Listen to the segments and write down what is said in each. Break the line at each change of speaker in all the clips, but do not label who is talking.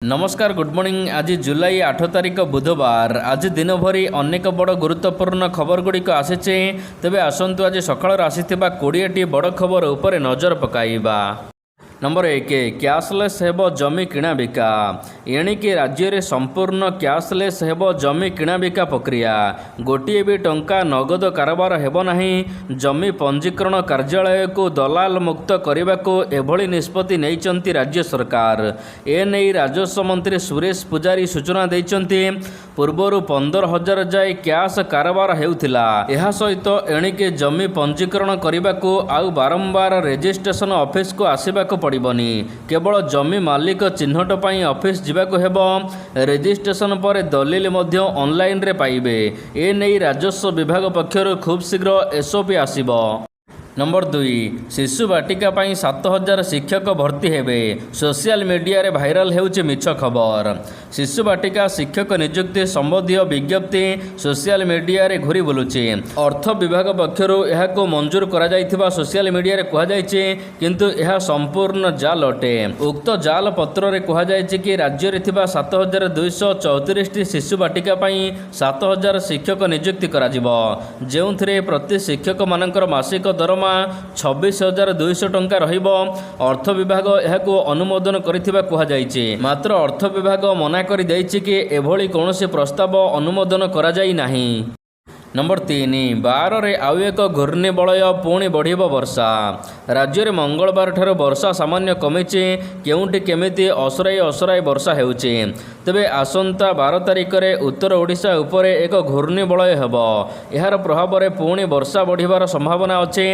नमस्कार good morning. आज जुलाई 8 तारिख बुधवार। आज दिन भरी अनेक बड़ गुरुत्वपूर्ण खबर गुड़िक आसीचे। तेबे आसंतु आज सकाळ आसीथिबा 20टी बड़ खबर उपरे नजर पकाइबा। नंबर 1 क्याशलेस हेबो जमी किणा बिका। एणिकी राज्य में संपूर्ण क्याशलेस हेबो जमी किणा बिका प्रक्रिया। गोटे भी टंका नगद कारोबार हेबो नहीं। जमी पंजीकरण कार्यालय को दलाल मुक्त करने को एभली निष्पत्ति नैचंती राज्य सरकार। एने राजस्व मंत्री सुरेश पुजारी सूचना देइचंती। पूर्वर 15,000 जाए क्याश कारोबार हेउथिला। एहा सहित एणिके जमी पंजीकरण करने को आउ बारंबार रजिस्ट्रेशन ऑफिस को आसीबा को पड़िबनी। केवल जमी मालिक चिन्हट पाई ऑफिस जिबाको हेबो। रजिस्ट्रेशन पर दलिल मध्य ऑनलाइन रे पाइबे। ए नै राजस्व विभाग पक्षर खूब शीघ्र एसओपी आसीबो। नंबर 2 शिशु बाटिका पाई 7,000 शिक्षक भर्ती हेबे। सोशल मीडिया रे भाइराल हेउचे मिछ खबर। शिशु बाटिका शिक्षक नियुक्ति संबंधी विज्ञप्ति सोशल मीडिया रे घुरी बुलुचे। अर्थ विभाग पक्षर एहाको मंजूर करा जायथिबा सोशल मीडिया रे कहा जायचे, किंतु एहा संपूर्ण जाल अटे। उक्त जाल पत्र रे कहा जायचे कि राज्य रे थिबा 7,234 टी शिशु बाटिका पाई 7,000 शिक्षक नियुक्ति करा जिवो। जेउथरे प्रति शिक्षक मानकर मासिक दरमा 26,200 टंका रहिबो। अर्थ विभाग एहाको अनुमोदन करिथिबा कहा जायचे। मात्र अर्थ विभाग मना करि दैछि कि एभली कोनोसी प्रस्ताव अनुमोदन करा जाई नाही। नंबर 3 12 रे आउ एक घूर्णिबलय पुणी बढ़िबो वर्षा। राज्य में मंगलवार ठार वर्षा सामान्य कमिचे। केउंटी केमिति असराई वर्षा हेउचे। तेबे आसंता 12 तारिख रे उत्तर ओडिशा उपरे एक घूर्णिबलय हेबो। एहार प्रभाव रे पुणी वर्षा बढ़िबार संभावना अछि।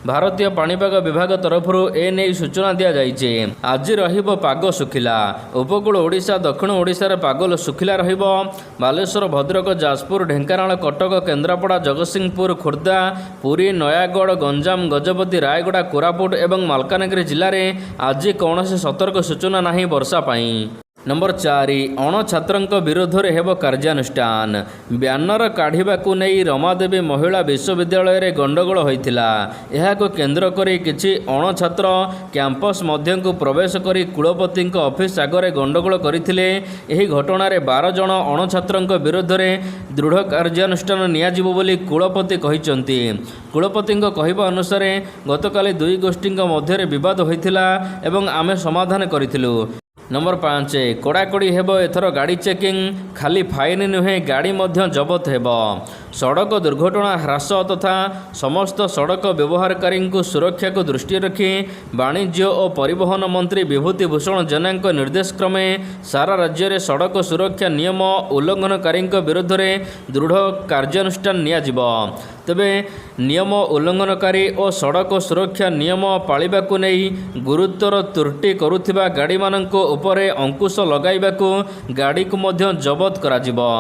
भारतीय पाणीपाग विभाग तरफ एने सूचना दिया जाइए। आज रहिबो पाग सुखिला। उपकूल ओडिशा दक्षिण ओडिशार पाग सुखिला रहिबो। बालेश्वर भद्रक जाजपुर ढेंकानाल कटक केन्द्रापड़ा जगतसिंहपुर खोर्धा पुरी नयागढ़ गंजाम गजपति रायगड़ा कोरापुट एवं मालकानगिरी जिले में आज कौनसी सतर्क सूचना नहीं वर्षा पाई। नंबर 4 अणछात्र विरोध में हेब कार्यानुष्ठान। ब्यानर काढ़ा को नहीं रमादेवी महिला विश्वविद्यालय रे गंडगोल होइथिला। एहाको केन्द्र करी किछि अणछात्र कैंपस मध्य को प्रवेश करी कुलपति ऑफिस आगे गंडगोल करथिले। एही घटना रे 12 जन अणछात्र विरोध में दृढ़ कार्यानुष्ठान नियाजिबो बोली कुलपति कहिसंती। कुलपति कहवा अनुसार गतकाली दुई गोष्ठी मध्य विवाद होइथिला एवं आमे समाधान करिथिलु। नंबर 5 कड़ाकड़ी हेबो एथर गाड़ी चेकिंग। खाली फाइन नुहे गाड़ी मध्य जबत हेबो। सड़क दुर्घटना ह्रास तथा समस्त सड़क व्यवहारकारी को सुरक्षा को दृष्टि रखी वाणिज्य और परिवहन मंत्री विभूति भूषण जेना निर्देश क्रमे सारा राज्य में सड़क सुरक्षा नियम उल्लंघनकारी विरुद्ध में दृढ़ कार्यानुष्ठान नियाजिबो। तेबे नियम उल्लंघनकारी और सड़क सुरक्षा नियम पालिबा को नहीं गुरुतर त्रुटि करुथिबा गाड़ी मानक उपरे अंकुश लगाइबाकू गाड़ी को मध्य जबत करा जिवो।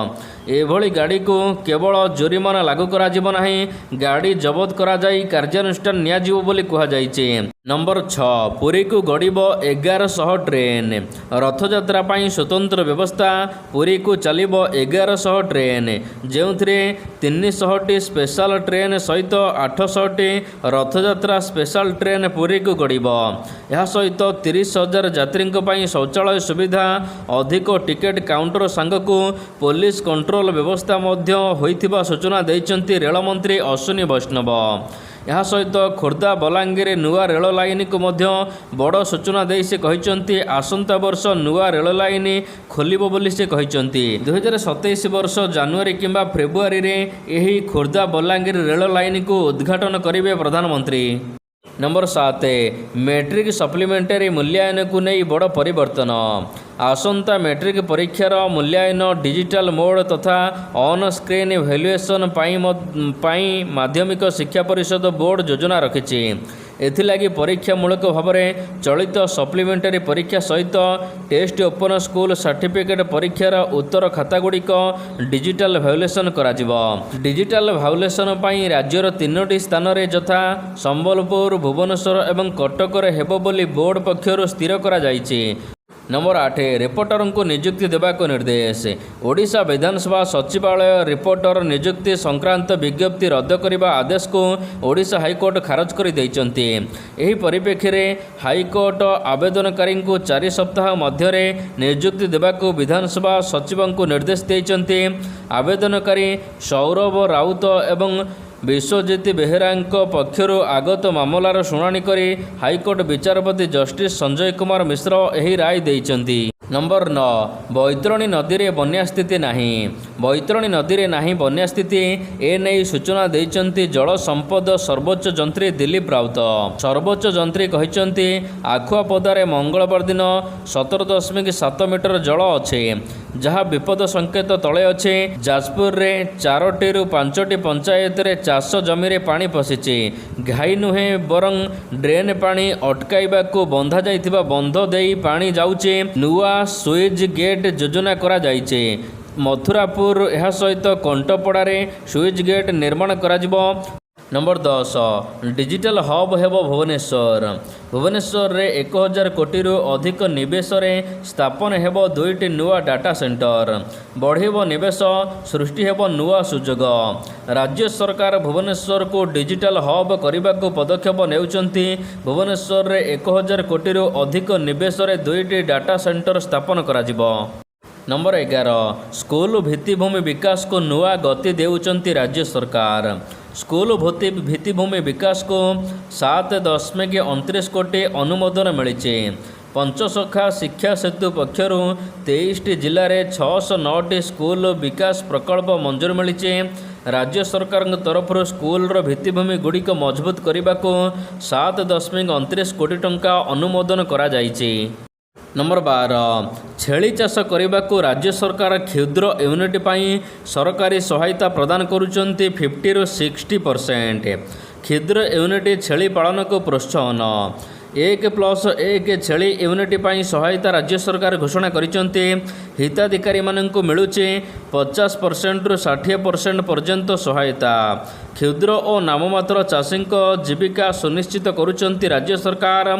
एभली गाड़ी को केवल जोरिमाना लागू करा जिवो नाही, गाड़ी जबत करा जाई कार्यानुष्ठान नियाजिवो बोली कहा जायछि। नंबर 6 पुरी को गड़ब 1100 ट्रेन। रथयात्रा पाई स्वतंत्र व्यवस्था। पुरी को चलिबो 1100 ट्रेन, जेउथरे 300 टी स्पेशल ट्रेन सहित 800 टी रथयात्रा स्पेशल ट्रेन पुरी को गड़ब। यह सहित 30,000 यात्री पाई शौचालय सुविधा, अधिक टिकेट काउंटर सांगकू पुलिस कंट्रोल व्यवस्था मध्य होइथिबा सूचना दैचंती रेल मंत्री अश्विनी वैष्णव। यह सहित खोर्धा बलांगीर नुआ रेल लाइन को मध्य बड़ सूचना दे से कहते आसंता वर्ष नुआ रेल लाइन खोलिबो बोली से कहते। 2027 वर्ष जानुआरी किंबा फेब्रुआरी रे एही खोर्धा बलांगीर रेल लाइन को उद्घाटन करेंगे प्रधानमंत्री। नंबर 7 मैट्रिक सप्लीमेंटारी मूल्यांकन को नहीं बड़ परिवर्तन। आसंता मैट्रिक परीक्षार मूल्यांकन डिजिटल मोड तथा ऑन स्क्रीन भैल्युएसन पाई माध्यमिक शिक्षा परिषद बोर्ड योजना रखिछि। एथिलागी परीक्षामूलक भाव में चलित सप्लीमेंटारी परीक्षा सहित टेस्ट ओपन स्कूल सर्टिफिकेट परीक्षार उत्तर खातागुड़िक डिजिटल भैल्युएसन कराजिबो। डिजिटल भैल्युएसन पाई राज्यर 3टी स्थान रे यथा संबलपुर भुवनेश्वर एवं कटक हेबो बोली बोर्ड पक्षर स्थिर करा जायछि। नंबर 8 रिपोर्टर को नियुक्ति देवाक निर्देश। ओडिशा विधानसभा सचिवालय रिपोर्टर नियुक्ति संक्रांत विज्ञप्ति रद्द करने आदेश को ओडिशा हाईकोर्ट खारज कर देइचंती। एही परिप्रेक्षी में हाईकोर्ट आवेदनकारी को 4 सप्ताह मध्य नियुक्ति देवाक विधानसभा सचिव को निर्देश देइचंती। आवेदनकारी सौरभ राउत एवं विश्वजित बेहेरा पक्षर आगत मामलार शुणाणी करी हाईकोर्ट विचारपति जस्टिस संजय कुमार मिश्र यही राय देइचंती। नंबर 9 बैतरणी नदी में बन्या स्थिति नहीं। बैतरणी नदी में नहीं बन्या स्थिति एने सूचना देइचंती जल संपद सर्वोच्च जंत्री दिलीप राउत। सर्वोच्च जंत्री कहिचंती आखुआपदार मंगलवार दिन 17.7 मीटर जल अच्छे जहाँ विपद संकेत तले अच्छे। जाजपुर में 4टी ରୁ 5ଟି पंचायत रे चाष जमी रे पानी पशिचे। घाई नुहे बरं ड्रेन पानी अटकाइबा को बंधा जाइथिबा बंध देई पानी जाउचे। नुआ सुइज गेट योजना करा जाइचे। मथुरापुर यह सहित कंटपड़ारे सुइज गेट निर्माण करा जिवो। नंबर 10 डिजिटल हब हेबो भुवनेश्वर। भुवनेश्वर रे 1000 कोटी रु अधिक निवेश रे स्थापन हेबो 2टी नुआ डाटा सेंटर। बढ़िबो निवेश सृष्टि हेबो नुआ सुजोग। राज्य सरकार भुवनेश्वर को डिजिटल हब करने को पदक्षेप नेउचंती। भुवनेश्वर रे 1000 कोटी रु अधिक निवेश रे 2टी डाटा सेंटर स्थापन करा जिवो। नंबर 11 स्कूल भित्तिभूमि विकास को नुआ गति देउचंती राज्य सरकार। स्कूल भित्तिभूमि विकास को 7.29 कोटी अनुमोदन मिली। पंचसखा शिक्षा सेतु पक्षर 23टी जिले में 609टी स्कूल विकास प्रकल्प मंजूर मिली। राज्य सरकार तरफ स्कूल भित्तिभूमि गुड़िक मजबूत करने को 7.29 कोटी टंका अनुमोदन करा जाइछि। नंबर 12 छेली चाष करने को राज्य सरकार क्षुद्र यूनिट पाई सरकारी सहायता प्रदान करुचंती 50 ରୁ 60%। क्षुद्र यूनिट छेली पालन को प्रोत्साहन 1+1 छेली यूनिट पाई सहायता राज्य सरकार घोषणा करिचंती। हिताधिकारी माननकु मिलुचे 50% ରୁ 60% पर्यंत सहायता। क्षुद्र और नाममात्र चाषी जीविका सुनिश्चित करुचंती राज्य सरकार।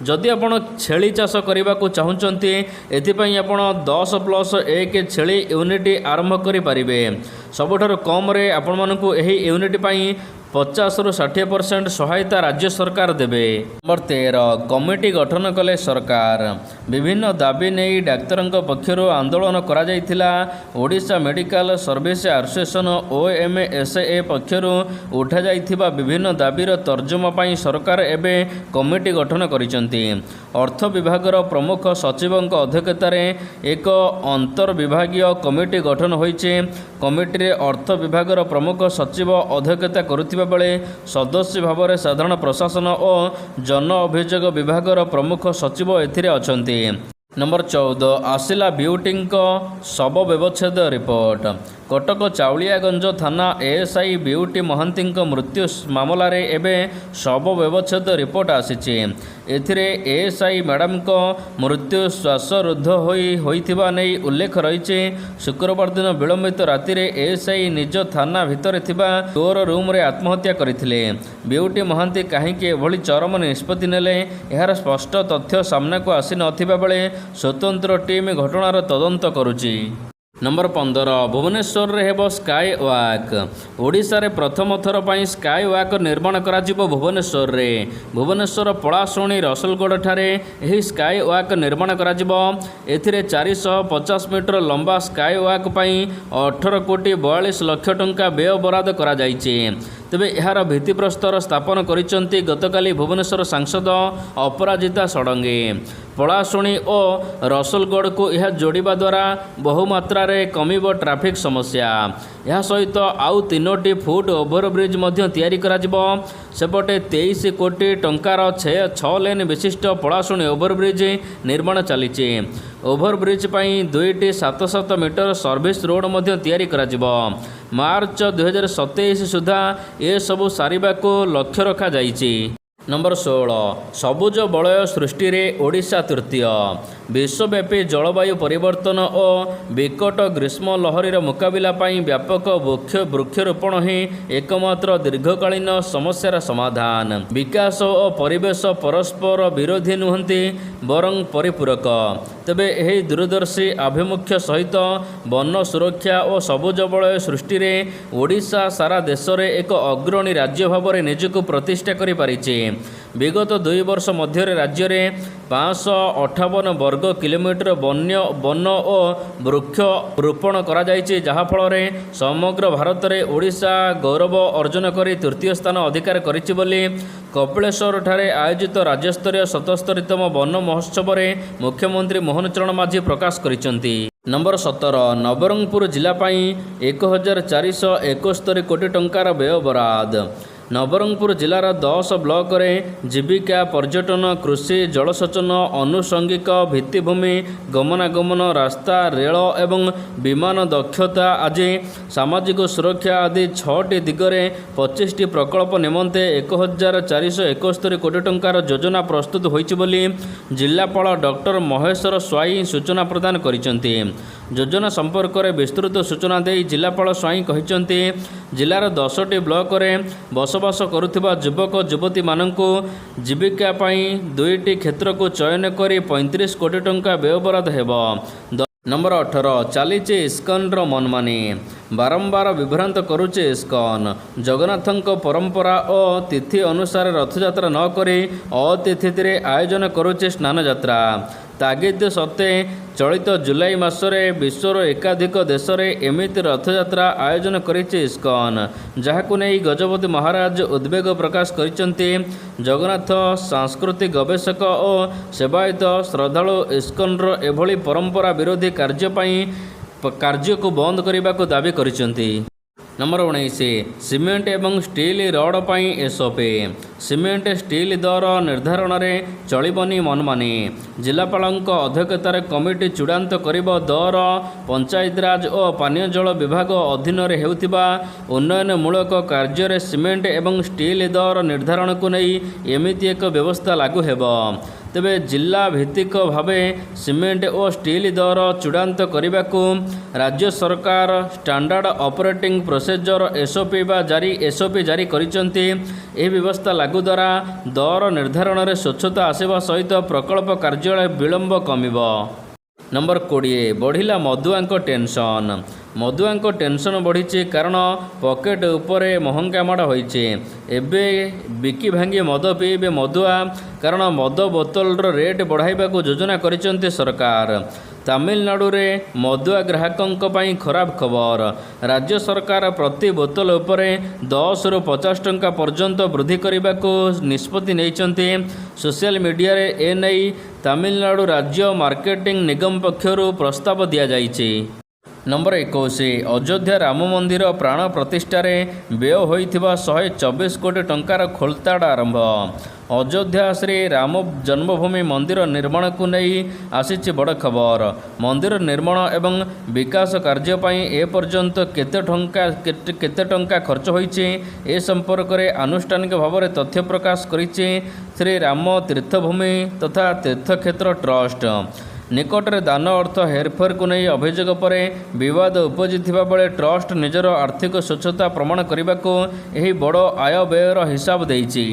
जदि आपण छेली चाष करने को चाहूँगी एथिपाई आपण 10+1 छेली यूनिट आरंभ करें। सबुठारु कम रे आपण मानकु एही यूनिट पाई 50 ରୁ 60% सहायता राज्य सरकार देवे। नंबर 13 कमिटी गठन कले सरकार। विभिन्न दाबी नहीं डाक्तरों पक्षर आंदोलन करा जाइथिला। Odisha medical service association OMSA पक्षर उठा जाइथिबा विभिन्न दाबीर तर्जुमा पाई सरकार एबे कमिटी गठन करिसंती। अर्थ विभागर प्रमुख सचिवों अध्यक्षतार एक अंतर विभागीय कमिटी गठन होइचे। कमिटी अर्थ विभागर प्रमुख सचिव अध्यक्षता करुथिबा बेले सदस्य भाव में साधारण प्रशासन और जन अभियोग विभागर प्रमुख सचिव एथिरे अछंती। नंबर 14 आसिला ब्यूटी शव व्यवच्छेद रिपोर्ट। कटक चाउलियागंज थाना ASI ब्यूटी महांती मृत्यु मामला रे एबे शव व्यवच्छेद रिपोर्ट आसीचे। एथिरे ASI मैडम को मृत्यु श्वासरुद्ध होइथिबा नै उल्लेख रहिছে। शुक्रवार दिन विलंबित राति रे ASI निज थाना भितर थिबा डोर रूम रे आत्महत्या करथिले। ब्यूटी महांती काहेकि एभली चरम निष्पत्ति नेले एहार स्पष्ट तथ्य सामना को आसी नथिबा बेले स्वतंत्र टीम घटनार तदंत करुची। नंबर 15 भुवनेश्वर रे हेबो स्काई वॉक। ओडिशा रे प्रथम थर पई स्काई वॉक निर्माण करा जिवो भुवनेश्वर रे। भुवनेश्वर पलाशुणी रसलगढ़ ठारे एही स्काई वॉक निर्माण करा जिवो। एथिरे 450 मीटर लंबा स्काई वॉक पई 18 कोटी 42 लाख टंका व्यय बराद करा जाइछे। तेबे एहार भित्तिप्रस्तर स्थापन करिसंती गतकाली भुवनेश्वर सांसद अपराजिता षडंगी। पलाशुणी और रसलगढ़ को यह जोड़िबा द्वारा बहुमात्रा रे कमिबो ट्रैफिक समस्या। यह सहित आउ 3टी फुट ओभरब्रिज मध्य तैयारी करा जिवो। सेपटे 23 कोटी टंकार 6 लेन विशिष्ट पलाशुणी ओभरब्रिज निर्माण चलीचे। ओभरब्रिज पई 2टी 7-7 मीटर सर्विस रोड मध्य तैयारी करा जिवो। मार्च 2027 सुधा ए सबु सारिबा को लक्ष्य रखा जाइछि। नंबर 16 सबुज बलय सृष्टि रे ओडिशा तृतीय। विश्वव्यापी जलवायु परिवर्तन और विकट ग्रीष्म लहरीर मुकाबिला पाई व्यापक वृक्षरोपण ही एकमात्र दीर्घकालीन समस्यार समाधान। विकास और परिवेश परस्पर विरोधी नुहंती बरं परिपूरक। तेबे एही दूरदर्शी आभिमुख्य सहित वन सुरक्षा और सबुज बलय सृष्टि रे ओडिशा सारा देश में एक अग्रणी राज्य भाव में निजक प्रतिष्ठा कर पारिछि। विगत 2 वर्ष मध्य राज्य में 558 वर्ग किलोमीटर वन और वृक्ष रोपण करा जायछि, जहा फल रे समग्र भारत में ओडिशा गौरव अर्जन कर तृतीय स्थान अधिकार करिछि बोली कपिलेश्वर ठारे आयोजित राज्यस्तरीय 77तम वन महोत्सव में मुख्यमंत्री मोहन चरण माझी प्रकाश करिसेंति। नंबर 17 नवरंगपुर जिला पाई 1471 कोटी टंकार व्यय बराद। नवरंगपुर जिलार 10 ब्लॉक रे जीविका पर्यटन कृषि जलसेचन आनुषंगिक भित्तिभूमि गमनागमन रास्ता रेल एवं विमान दक्षता आदि सामाजिक सुरक्षा आदि 6टी दिगरे 25टी प्रकल्प निमंते 1471 कोटी टंकार योजना प्रस्तुत होइछि बोली जिलापाल डॉक्टर महेश्वर स्वाई सूचना प्रदान करिसेंति। योजना संपर्क में विस्तृत सूचना दे जिलापाल स्वाई कहिसेंति जिलार 10टी ब्लॉक रे बसवास करुथिबा युवक युवती माननकु जीविका पाई 2टी क्षेत्र को चयन करी 35 कोटी टंका व्यय बराद हेबो। नंबर 18 चलीचे इस्कन मनमानी बारंबार विभ्रांत करुचे इस्कन जगन्नाथ परंपरा और तिथि अनुसार रथयात्रा न करी अतिथि आयोजन करुचे स्नान यात्रा। तागिद सत्ते चलित जुलाई मासरे विश्वर एकाधिक देश में एमिति रथयात्रा आयोजन करिछि इस्कन, जहाकु नै गजपति महाराज उद्वेग प्रकाश करिसेंति। जगन्नाथ सांस्कृतिक गवेषक और सेवायत श्रद्धालु इस्कनर एभली परंपरा विरोधी कार्य को बंद करने को दाबी करिसेंति। नंबर 19 सीमेंट एवं स्टील रड पाई एसओपी सीमेंट स्टील दर निर्धारण में चलबनी मनमानी। जिलापालଙ୍କ अध्यक्षतार कमिटी चूड़ांत करिब दर पंचायतराज और पानीय जल विभाग अधीन हेउथिबा उन्नयनमूलक कार्य सीमेंट एवं स्टील दर निर्धारण को नहीं एमिति एक व्यवस्था लागू हेबो। तेबे जिला भित्तिक भावे सीमेंट और स्टील दर चूड़ांत करने को राज्य सरकार स्टैंडर्ड ऑपरेटिंग प्रोसीजर एसओपी जारी करिसेंति। एही व्यवस्था लागू द्वारा दर निर्धारण में स्वच्छता आसवा सहित प्रकल्प कार्यालय विलंब कमिबो। नंबर 20 बढ़िला मधुआंक टेंशन टेंशन बढ़ी कारण पकेट उपरे महंगा माड़ होइछे। एबे बिकी भांगी मद पीबे मधुआ कारण मद बोतल रेट बढ़ाइबा को योजना करिसेंति सरकार। तमिलनाडु रे मदुआ ग्राहकों पाई खराब खबर। राज्य सरकार प्रति बोतल उपरे 10 रु 50 टंका पर्यंत वृद्धि करने को निष्पत्ति नैचंती। सोशल मीडिया रे एनै तमिलनाडु राज्य मार्केटिंग निगम पक्षरु प्रस्ताव दिया जाइछि। नंबर 21 अयोध्या राम मंदिर प्राण प्रतिष्ठार व्यय होइथिबा 124 कोटी टंकार खोलताड़ आरंभ। अयोध्या श्री राम जन्मभूमि मंदिर निर्माण को नहीं आसी बड़ खबर। मंदिर निर्माण एवं विकास कार्य पाई ए पर्यंत केते टंका खर्च होइछि ए संपर्क में आनुष्ठानिक भाव में तथ्य प्रकाश करिछि श्री राम तीर्थभूमि तथा तीर्थक्षेत्र ट्रस्ट। निकटरे दान अर्थ हेरफेर को नहीं अभियोग पर विवाद उपजिथिबा बेले ट्रस्ट निजर आर्थिक स्वच्छता प्रमाण करने को यही बड़ आय व्ययर हिसाब देइछि।